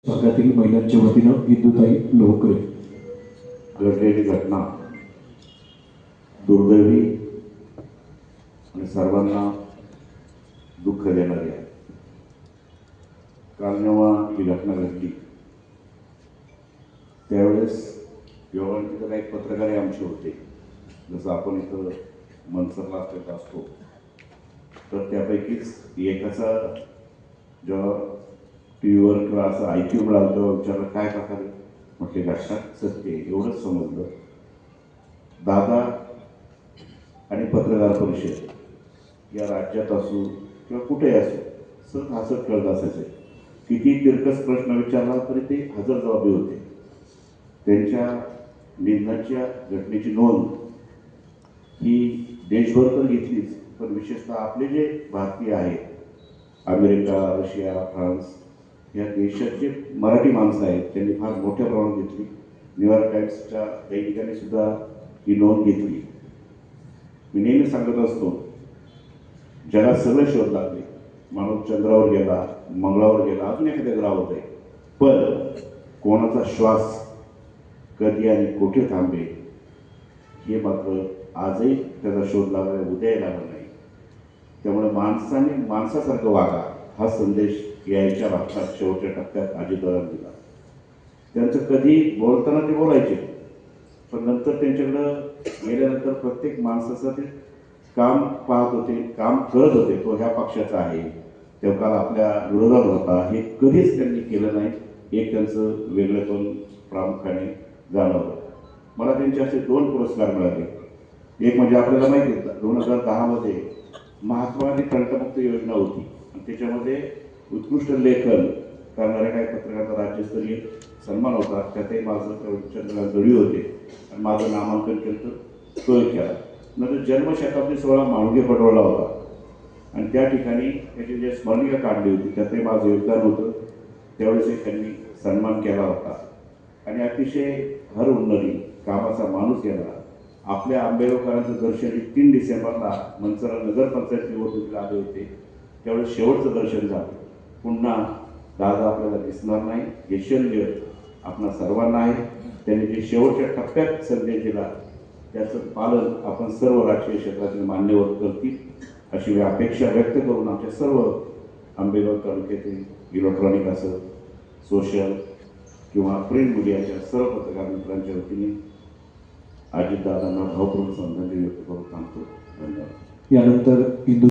भागातील महिलांच्या वतीनं इंदुताई लोहकरे घडलेली घटना दुर्दैवी आणि सर्वांना दुःख देणारी आहे. काल जेव्हा ही घटना घडली त्यावेळेस योगाने तिथं काही पत्रकारही आमचे होते, जसं आपण इथं मनसरला असतो. तर त्यापैकीच एकाचा जेव्हा टी व्हीवर किंवा असं ऐकू मिळालं तेव्हा विचारलं काय प्रकारे, म्हटले घटनात सत्य आहे एवढंच समजलं. दादा आणि पत्रकार परिषद या राज्यात असू किंवा कुठेही असो सहज हसत खेळत असायचे. किती तिरकस प्रश्न विचारला तरी ते हजर जबाबी होते. त्यांच्या निधनाच्या घटनेची नोंद ही देशभर तर घेतलीच, पण विशेषतः आपले जे भारतीय आहेत, अमेरिका, रशिया, फ्रान्स या देशात जे मराठी माणसं आहेत त्यांनी फार मोठ्या प्रमाणात घेतली. न्यूयॉर्क टाइम्सच्या दैनिकाने सुद्धा ही नोंद घेतली. मी नेहमी सांगत असतो, जगात सगळे शोध लागले, माणूस चंद्रावर गेला, मंगळावर गेला, अजून एखाद्या ग्रहावर जाईल, पण कोणाचा श्वास कधी आणि कुठे थांबेल हे मात्र आजही त्याचा शोध लागला, उद्याही लागला नाही. त्यामुळे माणसाने माणसासारखं वागा हा संदेश यायच्या भाषणात शेवटच्या टप्प्यात अजितदादांनी दिला. त्यांचं कधी बोलताना ते बोलायचे, पण नंतर त्यांच्याकडं गेल्यानंतर प्रत्येक माणसाचं ते काम पाहत होते, काम करत होते. तो ह्या पक्षाचा आहे, तो काल आपल्या विरोधात होता, हे कधीच त्यांनी केलं नाही. एक त्यांचं वेगळं पण प्रामुख्याने जाणवलं. मला त्यांचे असे 2 पुरस्कार मिळाले. एक म्हणजे आपल्याला माहिती आहे 2010 महात्मा गांधी कंटमुक्त योजना होती आणि त्याच्यामध्ये उत्कृष्ट लेखन करणाऱ्या काही पत्रकारांचा राज्यस्तरीय सन्मान होता. त्यातही माझं चंद्रकांत दळवी होते आणि माझं नामांकन केलं तर तो केला. नंतर जन्मशताब्दी सोहळा माणुगे पटवला होता आणि त्या ठिकाणी त्याची जे स्मरणिका काढली होती त्यातही माझं योगदान होतं. त्यावेळेसही त्यांनी सन्मान केला होता आणि अतिशय हर उन्नती कामाचा माणूस गेला. आपल्या आंबेडकरांचं दर्शन 3 डिसेंबरला मनसरा नगरपंचायत निवडणुकीला आले होते, त्यावेळेस शेवटचं दर्शन झालं. पुन्हा दादा आपल्याला दिसणार नाही हे शल्य आपणा सर्वांना आहे. त्यांनी जे शेवटच्या टप्प्यात संदेश दिला त्याचं पालन आपण सर्व राजकीय क्षेत्रातील मान्यवर करतील अशी अपेक्षा व्यक्त करून आमच्या सर्व आंबेगाव तालुक्यातील इलेक्ट्रॉनिक असं सोशल किंवा प्रिंट मीडियाच्या सर्व पत्रकार मित्रांच्या वतीने अजितदादांना भावपूर्ण श्रद्धांजली व्यक्त करून थांबतो. धन्यवाद. यानंतर इंदू